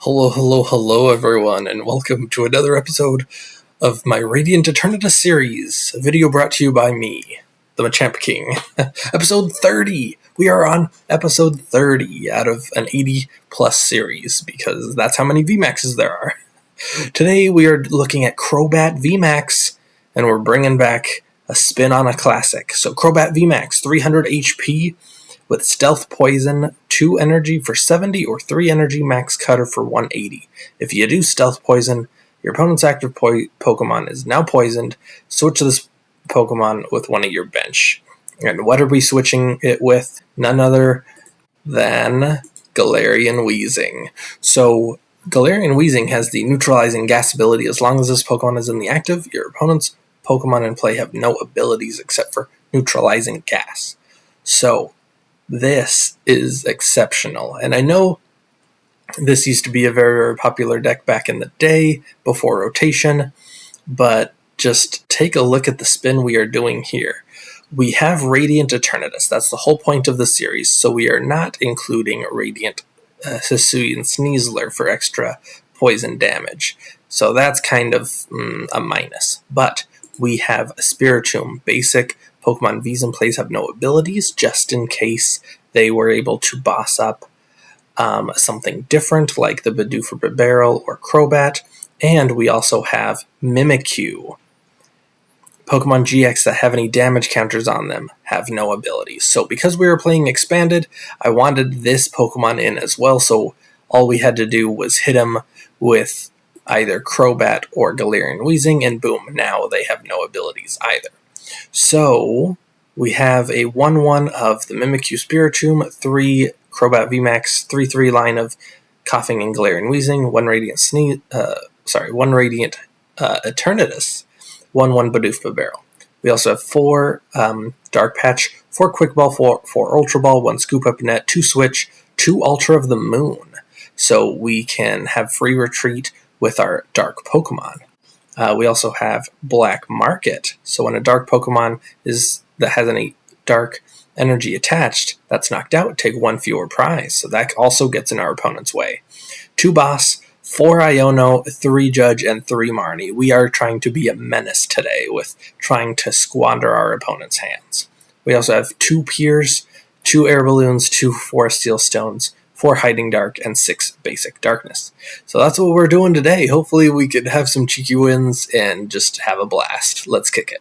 Hello, hello, hello everyone, and welcome to another episode of my Radiant Eternatus series, a video brought to you by me, the Machamp King. Episode 30! We are on episode 30 out of an 80-plus series, because that's how many VMAXs there are. Today we are looking at Crobat VMAX, and we're bringing back a spin on a classic. So Crobat VMAX, 300 HP, with Stealth Poison, 2 energy for 70, or 3 energy max cutter for 180. If you do Stealth Poison, your opponent's active Pokemon is now poisoned. Switch this Pokemon with one of your bench. And what are we switching it with? None other than Galarian Weezing. So Galarian Weezing has the neutralizing gas ability. As long as this Pokemon is in the active, your opponent's Pokemon in play have no abilities except for neutralizing gas. So this is exceptional, and I know this used to be a very, very popular deck back in the day, before rotation, but just take a look at the spin we are doing here. We have Radiant Eternatus, that's the whole point of the series, so we are not including Radiant Hisuian Sneasler for extra poison damage, so that's kind of a minus. But we have a Spiritomb, basic Pokemon V's in place have no abilities, just in case they were able to boss up something different, like the Bidoof or Bibarel or Crobat. And we also have Mimikyu. Pokemon GX that have any damage counters on them have no abilities. So because we were playing Expanded, I wanted this Pokemon in as well, so all we had to do was hit him with either Crobat or Galarian Weezing, and boom, now they have no abilities either. So we have a 1-1 of the Mimikyu Spiritomb, 3 Crobat VMAX, 3-3 line of Koffing and Galarian Weezing, 1 Radiant Eternatus, 1-1 Bidoof Bibarel. We also have 4 Dark Patch, 4 Quick Ball, 4 Ultra Ball, 1 Scoop Up Net, 2 Switch, 2 Ultra of the Moon. So we can have free retreat with our Dark Pokemon. We also have Black Market. So when a Dark Pokemon that has any Dark energy attached, that's knocked out, take 1 fewer prize. So that also gets in our opponent's way. 2 Boss, 4 Iono, 3 Judge, and 3 Marnie. We are trying to be a menace today with trying to squander our opponent's hands. We also have 2 Piers, 2 Air Balloons, 2 Forest Steel Stones, 4 Hiding Dark, and 6 Basic Darkness. So that's what we're doing today. Hopefully we could have some cheeky wins and just have a blast. Let's kick it.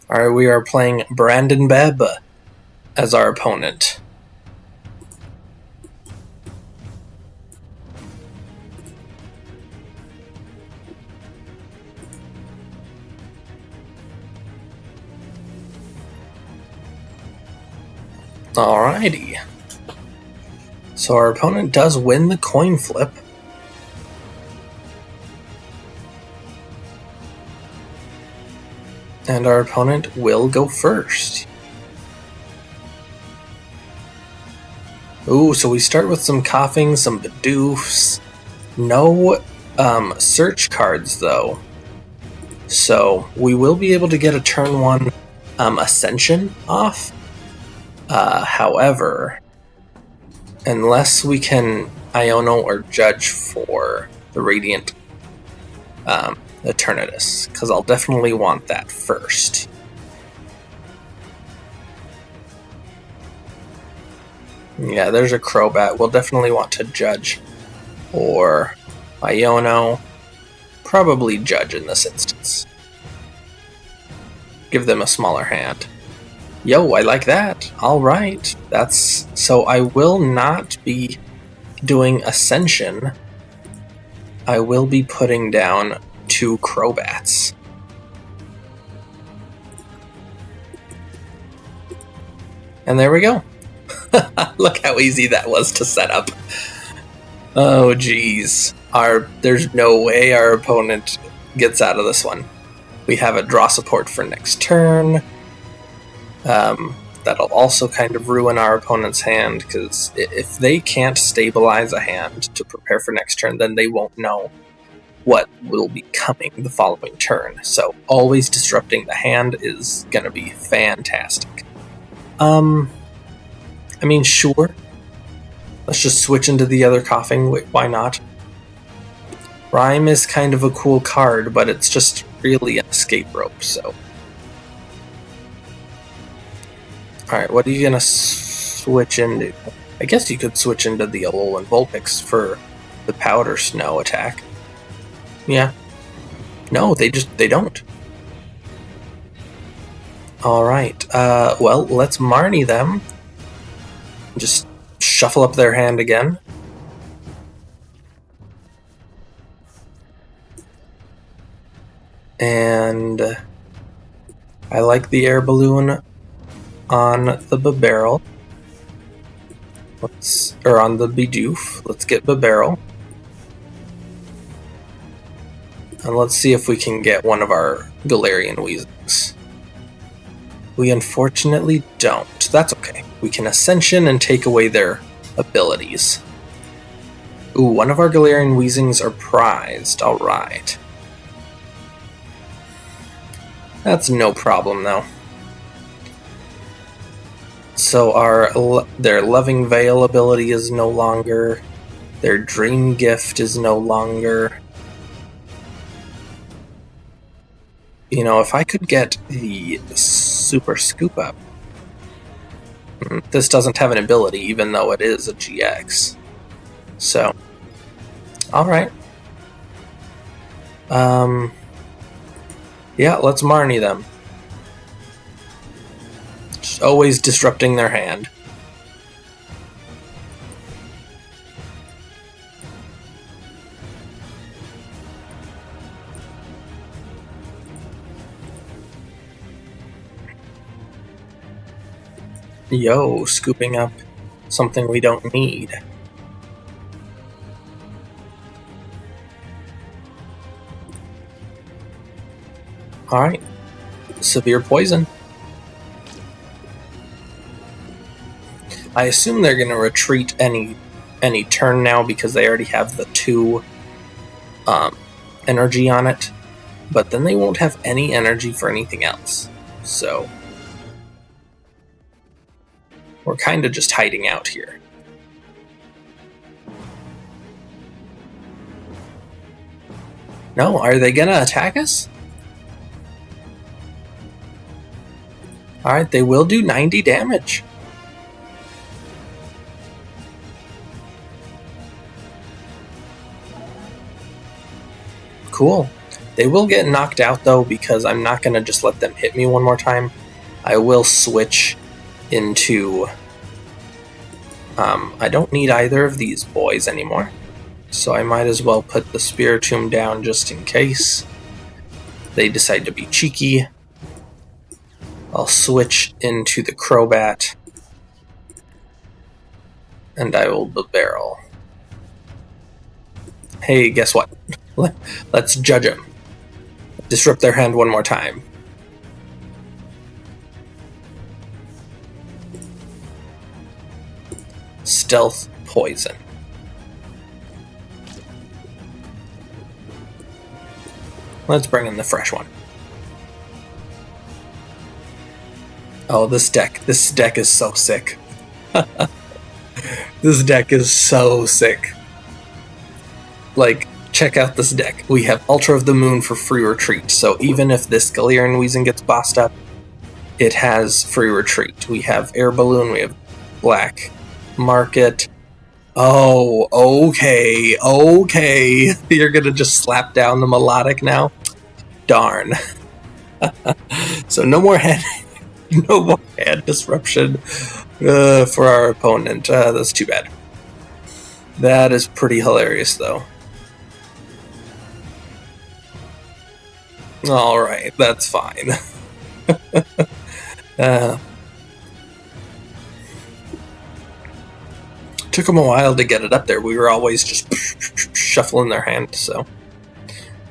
Alright, we are playing Brandon Bebb as our opponent. Alrighty. So our opponent does win the coin flip. And our opponent will go first. Ooh, so we start with some Koffing, some Bidoofs. No search cards, though. So we will be able to get a turn 1 Ascension off. However, unless we can Iono or Judge for the Radiant Eternatus, because I'll definitely want that first. Yeah, there's a Crobat. We'll definitely want to Judge or Iono. Probably Judge in this instance. Give them a smaller hand. Yo, I like that. Alright. So I will not be doing Ascension. I will be putting down 2 Crobats. And there we go. Look how easy that was to set up. Oh, jeez. There's no way our opponent gets out of this one. We have a draw support for next turn. That'll also kind of ruin our opponent's hand, because if they can't stabilize a hand to prepare for next turn, then they won't know what will be coming the following turn. So always disrupting the hand is going to be fantastic. I mean, sure, Let's just switch into the other Koffing. Wait, why not? Rhyme is kind of a cool card, but it's just really an escape rope, so. Alright, what are you gonna switch into? I guess you could switch into the Alolan Vulpix for the Powder Snow attack. Yeah. No, they don't. Alright, well, let's Marnie them. Just shuffle up their hand again. And I like the Air Balloon on the Bibarel. Or on the Bidoof. Let's get Bibarel. And let's see if we can get one of our Galarian Weezings. We unfortunately don't. That's okay. We can Ascension and take away their abilities. Ooh, one of our Galarian Weezings are prized. Alright. That's no problem, though. So their Loving Veil ability is no longer. Their Dream Gift is no longer. You know, if I could get the Super Scoop Up. This doesn't have an ability, even though it is a GX. So, alright. Yeah, let's Marnie them. Just always disrupting their hand. Yo, scooping up something we don't need. Alright. Severe poison. I assume they're going to retreat any turn now because they already have the 2 energy on it. But then they won't have any energy for anything else. So we're kind of just hiding out here. No, are they going to attack us? Alright, they will do 90 damage. Cool. They will get knocked out though because I'm not going to just let them hit me one more time. I will switch into... I don't need either of these boys anymore. So I might as well put the Spiritomb down just in case they decide to be cheeky. I'll switch into the Crobat. And I will Bibarel. Hey, guess what? Let's judge them. Disrupt their hand one more time. Stealth Poison. Let's bring in the fresh one. Oh, this deck is so sick. This deck is so sick. Like, check out this deck. We have Ultra of the Moon for free retreat, so even if this Galarian Weezing gets bossed up, it has free retreat. We have Air Balloon, we have Black Market. Oh, okay. You're gonna just slap down the Melodic now? Darn. So no more hand disruption for our opponent. That's too bad. That is pretty hilarious, though. Alright, that's fine. Took them a while to get it up there. We were always just shuffling their hand, so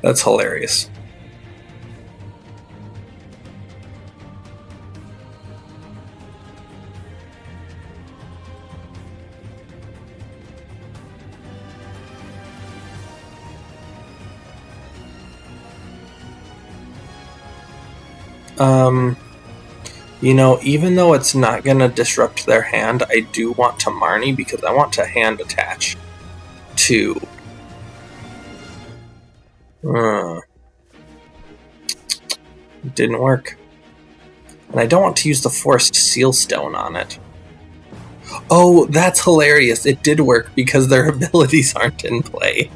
that's hilarious. You know, even though it's not going to disrupt their hand, I do want to Marnie because I want to hand attach to... It didn't work. And I don't want to use the Forest Seal Stone on it. Oh, that's hilarious. It did work because their abilities aren't in play.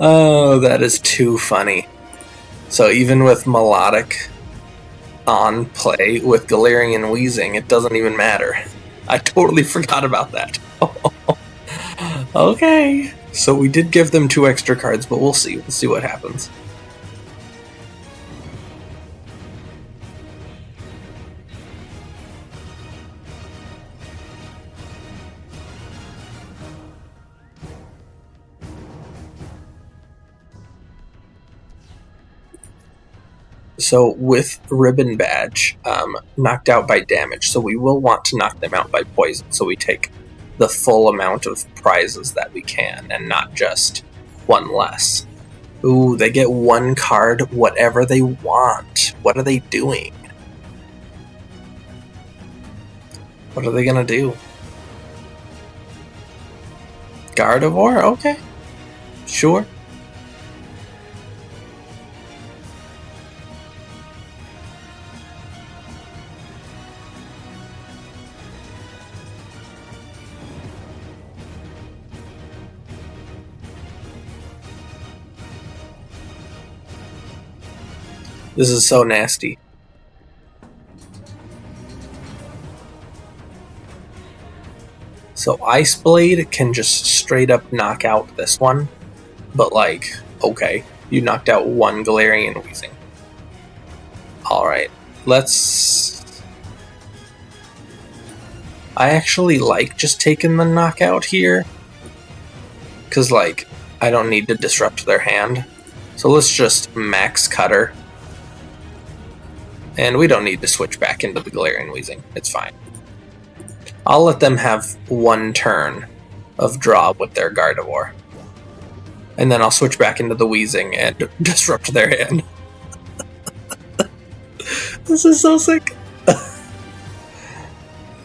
Oh, that is too funny. So even with Melodic on play with Galarian Weezing, it doesn't even matter. I totally forgot about that. Okay. So we did give them 2 extra cards, but we'll see. We'll see what happens. So with Ribbon Badge, knocked out by damage, so we will want to knock them out by poison, so we take the full amount of prizes that we can, and not just 1 less. Ooh, they get 1 card, whatever they want. What are they doing? What are they gonna do? Gardevoir? Okay. Sure. This is so nasty. So Ice Blade can just straight up knock out this one. But like, okay, you knocked out 1 Galarian Weezing. Alright, let's... I actually like just taking the knockout here. Because like, I don't need to disrupt their hand. So let's just max Cutter. And we don't need to switch back into the Galarian Weezing. It's fine. I'll let them have 1 turn of draw with their Gardevoir. And then I'll switch back into the Weezing and disrupt their hand. This is so sick.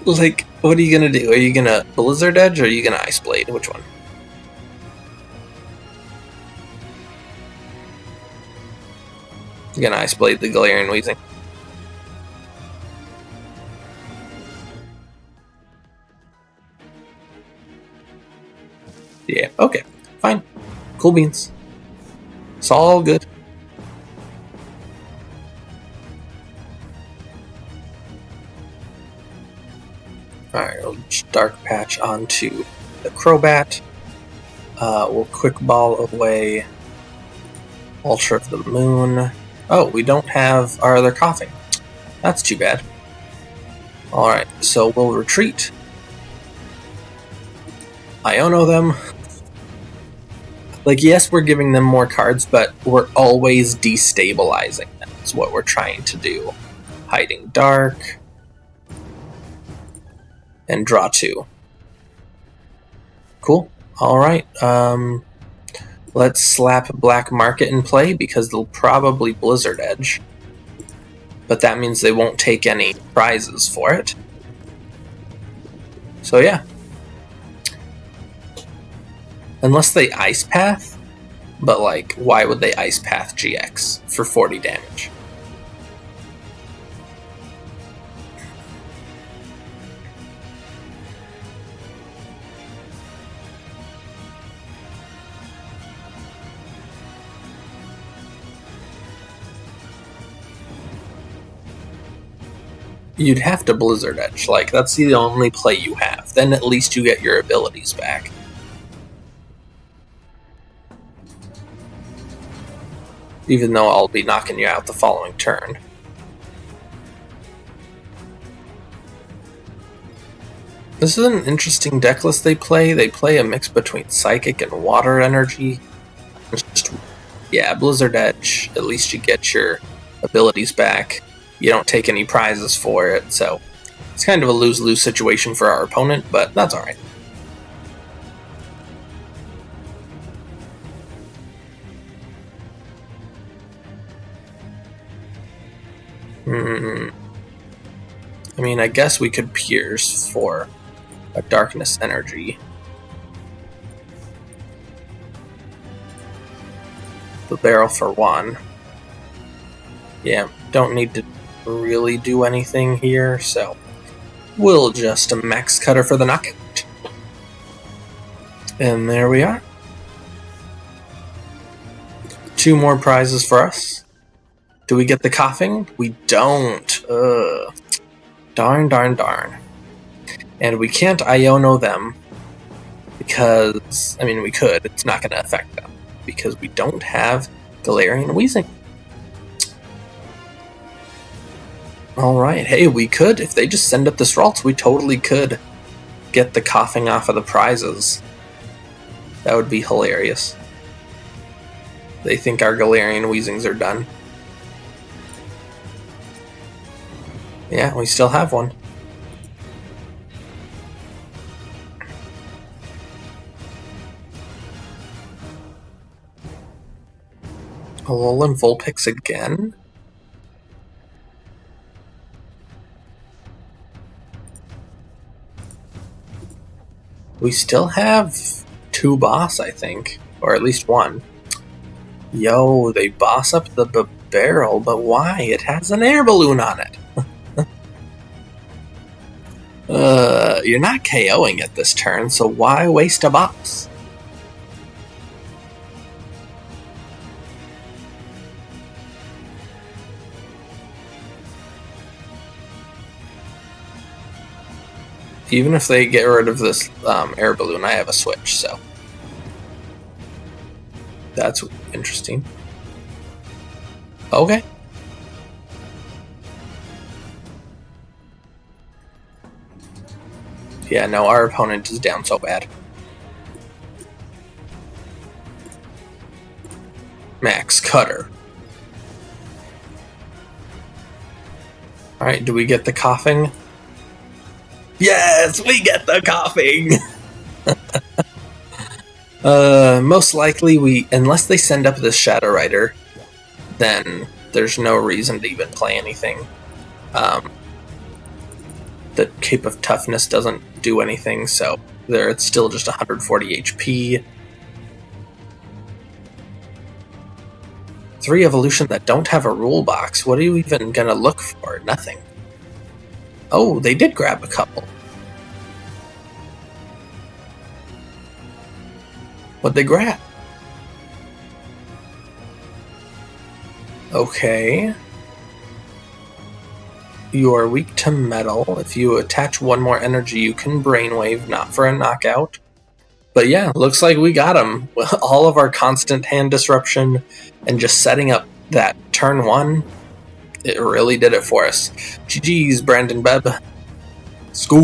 Like, what are you gonna do? Are you gonna Blizzard Edge or are you gonna Ice Blade? Which one? You're gonna Ice Blade the Galarian Weezing. Yeah, okay, fine. Cool beans. It's all good. Alright, we'll just Dark Patch onto the Crobat. We'll Quick Ball away Ultra of the Moon. Oh, we don't have our other Koffing. That's too bad. Alright, so we'll retreat. Iono them. Like, yes, we're giving them more cards, but we're always destabilizing them. That's what we're trying to do. Hiding Dark. And draw 2. Cool. Alright. Let's slap Black Market in play because they'll probably Blizzard Edge. But that means they won't take any prizes for it. So yeah. Unless they Ice Path, but like, why would they Ice Path GX for 40 damage? You'd have to Blizzard Edge, like, that's the only play you have. Then at least you get your abilities back. Even though I'll be knocking you out the following turn. This is an interesting deck list they play. They play a mix between Psychic and Water Energy. Just, yeah, Blizzard Edge. At least you get your abilities back. You don't take any prizes for it, so it's kind of a lose-lose situation for our opponent, but that's alright. I mean, I guess we could Piers for a Darkness Energy. Bibarel for 1. Yeah, don't need to really do anything here, so we'll just max cutter for the knockout. And there we are. 2 more prizes for us. Do we get the Koffing? We don't. Ugh. Darn, darn, darn. And we can't Iono them because, I mean, we could. It's not going to affect them because we don't have Galarian Weezing. Alright, hey, we could. If they just send up the Sralts, we totally could get the Koffing off of the prizes. That would be hilarious. They think our Galarian Weezings are done. Yeah, we still have one. Alolan Vulpix again? We still have 2 boss, I think. Or at least 1. Yo, they boss up the Bibarel, but why? It has an air balloon on it. You're not KOing it this turn, so why waste a boss? Even if they get rid of this air balloon, I have a switch, so that's interesting. Okay. Yeah, no, our opponent is down so bad. Max Cutter. Alright, do we get the Koffing? Yes, we get the Koffing! Most likely unless they send up this Shadow Rider, then there's no reason to even play anything. The Cape of Toughness doesn't do anything, so it's still just 140 HP. 3 evolution that don't have a rule box. What are you even gonna look for? Nothing. Oh, they did grab a couple. What'd they grab? Okay. You are weak to metal. If you attach 1 more energy, you can brainwave, not for a knockout. But yeah, looks like we got him. All of our constant hand disruption and just setting up that turn 1, it really did it for us. GG's, Brandon Bebb. Scoop!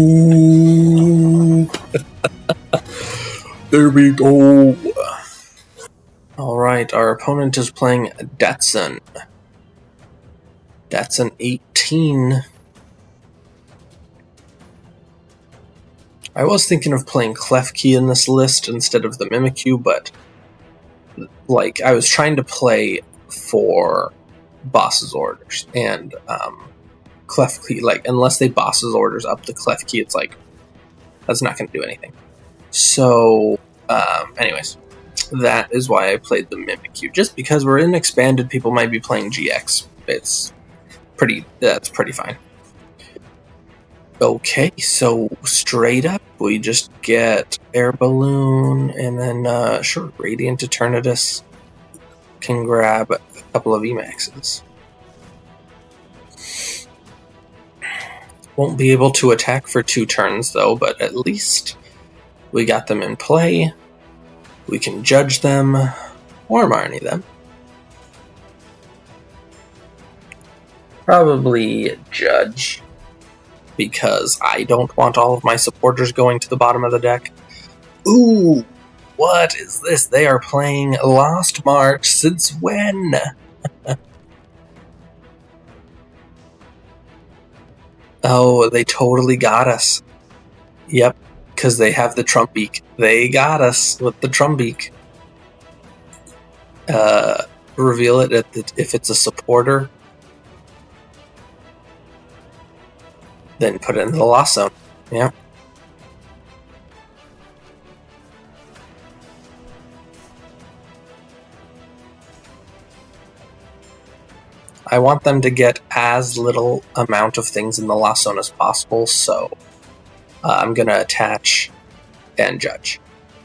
There we go. Alright, our opponent is playing Datsun. Datsun 18. I was thinking of playing Klefki in this list instead of the Mimikyu, but like I was trying to play for boss's orders, and Klefki, like, unless they boss's orders up the Klefki, it's like that's not going to do anything. So, anyways, that is why I played the Mimikyu. Just because we're in expanded, people might be playing GX. That's pretty fine. Okay, so straight up, we just get Air Balloon, and then, sure, Radiant Eternatus can grab a couple of VMAXs. Won't be able to attack for 2 turns, though, but at least we got them in play. We can judge them, or Marnie them. Probably judge, because I don't want all of my supporters going to the bottom of the deck. Ooh, what is this? They are playing Lost March. Since when? Oh, they totally got us. Yep, because they have the Trumbeak. They got us with the Trumbeak. Reveal it if it's a supporter. Then put it in the Lost Zone. Yeah. I want them to get as little amount of things in the Lost Zone as possible, so I'm gonna attach and judge.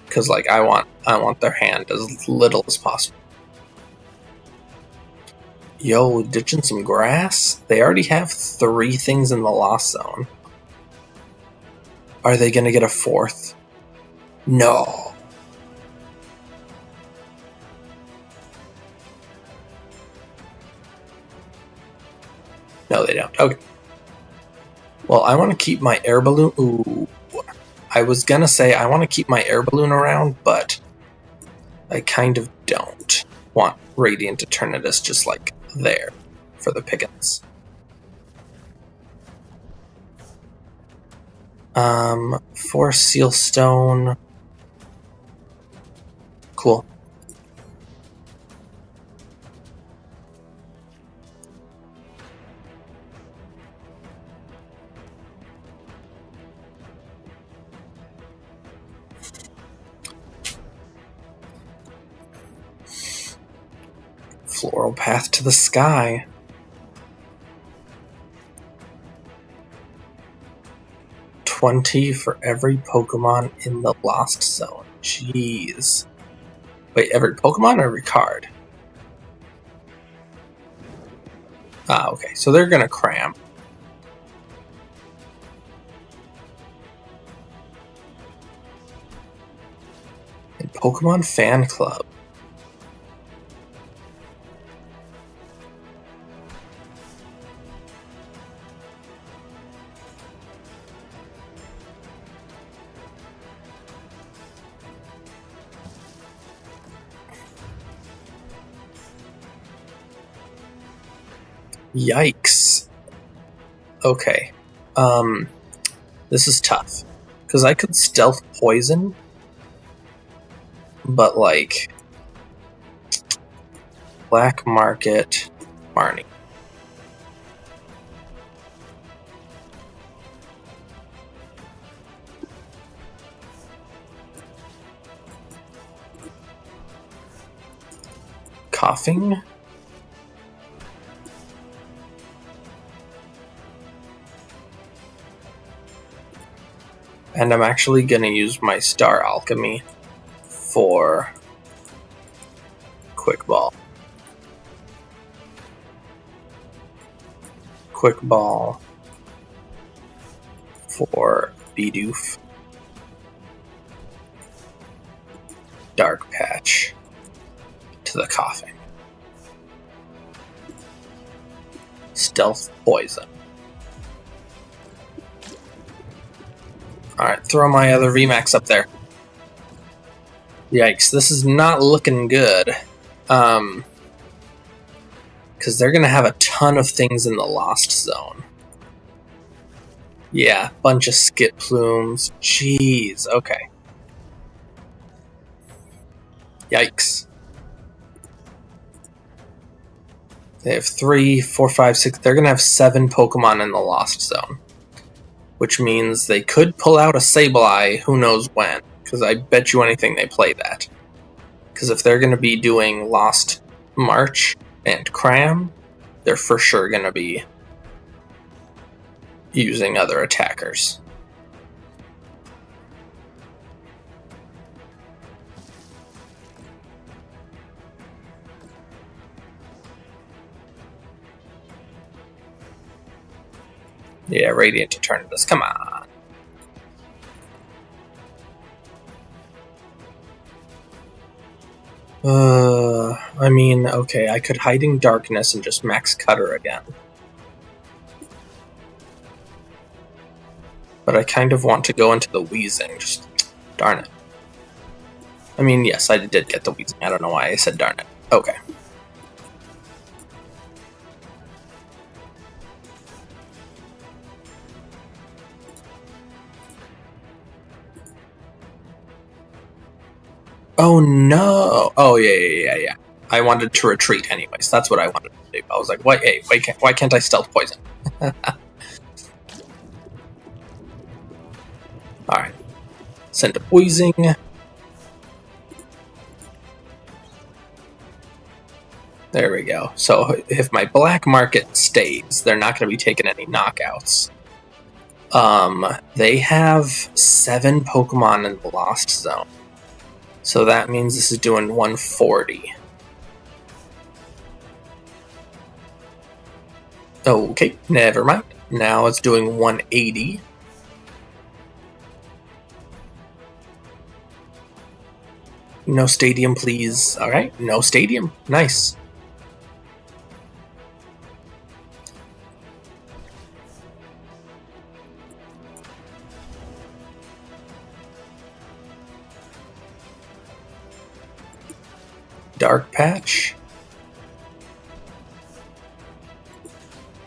Because like I want their hand as little as possible. Yo, ditching some grass? They already have 3 things in the Lost Zone. Are they gonna get a 4th? No. No, they don't. Okay. Well, I want to keep my Air Balloon. Ooh. I was gonna say I want to keep my Air Balloon around, but I kind of don't want Radiant Eternatus just like there for the pickings. 4 Seal Stone. Cool. Floral Path to the Sky. $20 for every Pokemon in the Lost Zone. Jeez. Wait, every Pokemon or every card? Ah, okay. So they're gonna cram. And Pokemon Fan Club. Yikes. Okay. This is tough. Because I could Stealth Poison, but like Black Market Marnie. Koffing. And I'm actually going to use my Star Alchemy for Quick Ball. Quick Ball for Bidoof. Dark Patch to the Koffing. Stealth Poison. Alright, throw my other VMAX up there. Yikes, this is not looking good. Because they're going to have a ton of things in the Lost Zone. Yeah, bunch of Skip Plumes. Jeez, okay. Yikes. They have 3, 4, 5, 6. They're going to have 7 Pokemon in the Lost Zone. Which means they could pull out a Sableye who knows when. Because I bet you anything they play that. Because if they're going to be doing Lost March and Cram, they're for sure going to be using other attackers. Yeah, Radiant Eternatus, come on. I mean, okay, I could Hiding Darkness and just max Cutter again. But I kind of want to go into the Weezing, just darn it. I mean, yes, I did get the Weezing, I don't know why I said darn it. Okay. Oh no! Oh yeah. I wanted to retreat anyways. That's what I wanted to do. I was like, why can't I Stealth Poison? Alright. Send a Weezing. There we go. So if my Black Market stays, they're not going to be taking any knockouts. They have 7 Pokemon in the Lost Zone. So that means this is doing 140. Okay, never mind. Now it's doing 180. No stadium, please. Alright, no stadium. Nice. Dark Patch.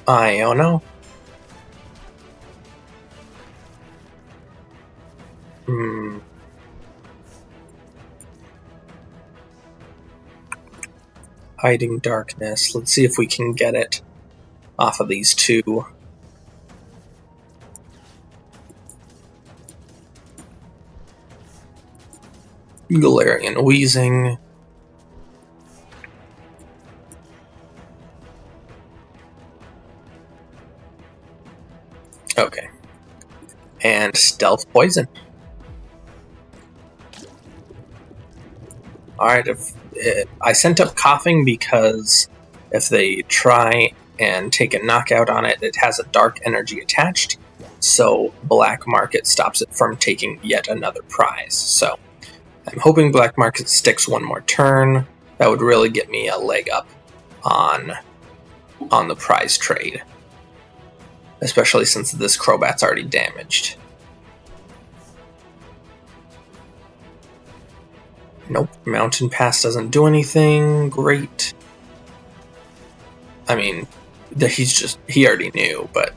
Iono. Hiding Darkness. Let's see if we can get it off of these 2. Galarian Weezing. Okay. And Stealth Poison. Alright, I sent up Koffing because if they try and take a knockout on it, it has a dark energy attached, so Black Market stops it from taking yet another prize. So I'm hoping Black Market sticks one more turn. That would really get me a leg up on the prize trade, especially since this Crobat's already damaged. Nope, Mountain Pass doesn't do anything. Great. I mean, he already knew, but...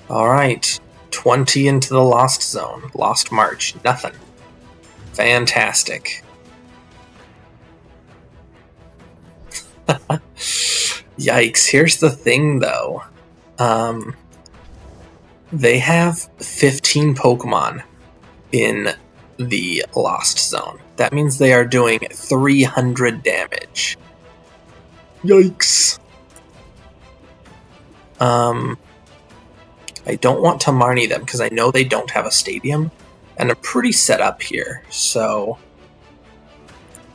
Alright, 20 into the Lost Zone. Lost March, nothing. Fantastic. Yikes, here's the thing, though. They have 15 Pokemon in the Lost Zone. That means they are doing 300 damage. Yikes. I don't want to Marnie them because I know they don't have a stadium, and I'm pretty set up here, so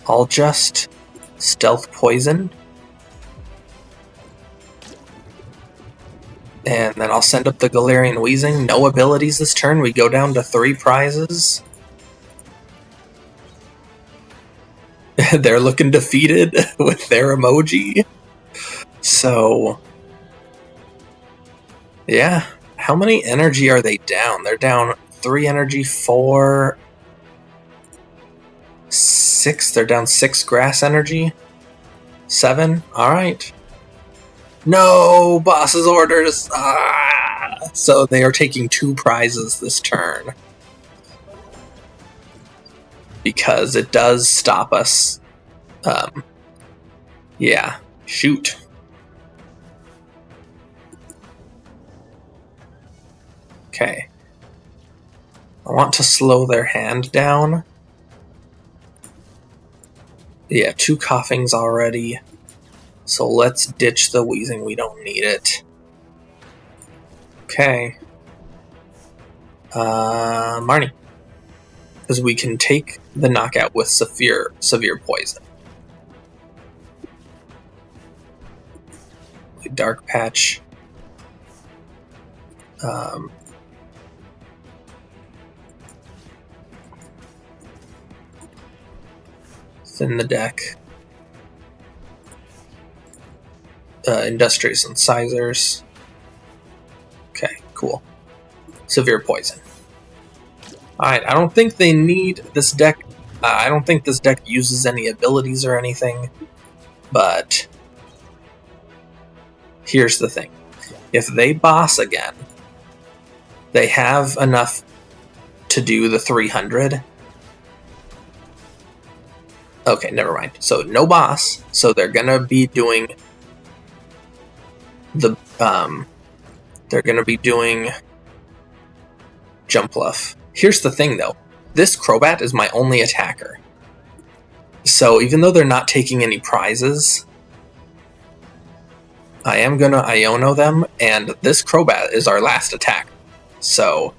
I'll just Stealth Poison, and then I'll send up the Galarian Weezing. No abilities this turn. We go down to 3 prizes. They're looking defeated with their emoji. So, yeah. How many energy are they down? They're down 3 energy, 4, 6. They're down 6 grass energy. 7. Alright. No! Boss's orders! Ah! So they are taking 2 prizes this turn. Because it does stop us. Yeah. Shoot. Okay. I want to slow their hand down. Yeah, 2 Koffings already. So let's ditch the Weezing. We don't need it. Okay. Marnie. Because we can take the knockout with severe poison. Dark Patch. Thin the deck. Industrious Incisors. Okay, cool. Severe Poison. Alright, I don't think they need this deck. I don't think this deck uses any abilities or anything. But here's the thing. If they boss again, they have enough to do the 300. Okay, never mind. So no boss. So they're gonna be doing the they're gonna be doing Jumpluff. Here's the thing, though. This Crobat is my only attacker. So even though they're not taking any prizes, I am going to Iono them, and this Crobat is our last attack. So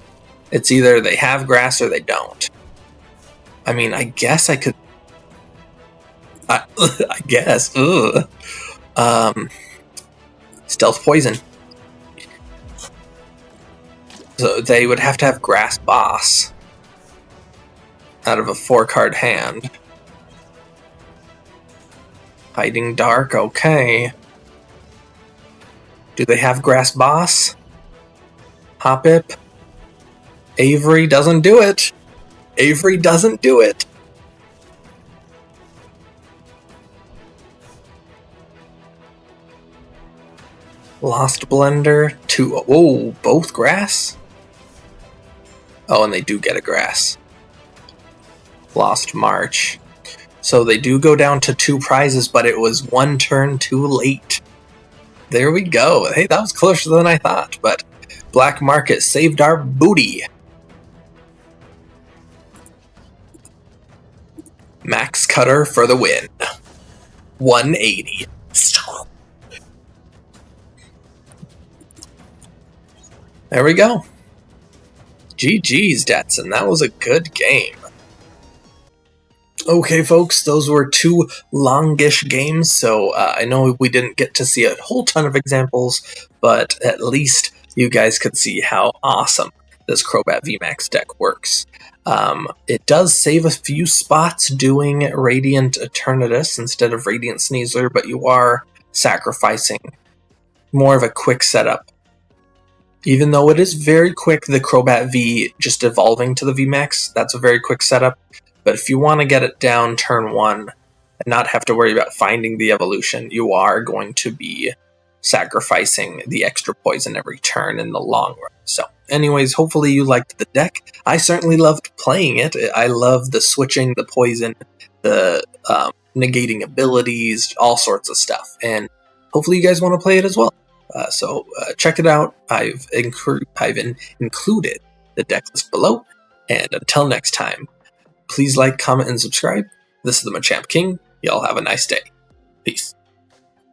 it's either they have grass or they don't. I mean, I guess I could... I guess. Ugh. Stealth Poison. So they would have to have Grass Boss out of a 4-card hand. Hiding Dark, okay. Do they have Grass Boss? Hoppip? Avery doesn't do it. Avery doesn't do it. Lost Blender, 2. Oh, both grass? Oh, and they do get a grass. Lost March. So they do go down to 2 prizes, but it was 1 turn too late. There we go. Hey, that was closer than I thought, but Black Market saved our booty. Max Cutter for the win. 180. There we go. GG's, Datsun. That was a good game. Okay, folks, those were 2 longish games, so I know we didn't get to see a whole ton of examples, but at least you guys could see how awesome this Crobat VMAX deck works. It does save a few spots doing Radiant Eternatus instead of Radiant Sneasler, but you are sacrificing more of a quick setup. Even though it is very quick, the Crobat V just evolving to the VMAX, that's a very quick setup. But if you want to get it down turn 1 and not have to worry about finding the evolution, you are going to be sacrificing the extra poison every turn in the long run. So anyways, hopefully you liked the deck. I certainly loved playing it. I love the switching, the poison, the negating abilities, all sorts of stuff. And hopefully you guys want to play it as well. So check it out. I've included the deck list below. And until next time, please like, comment, and subscribe. This is the Machamp King. Y'all have a nice day. Peace.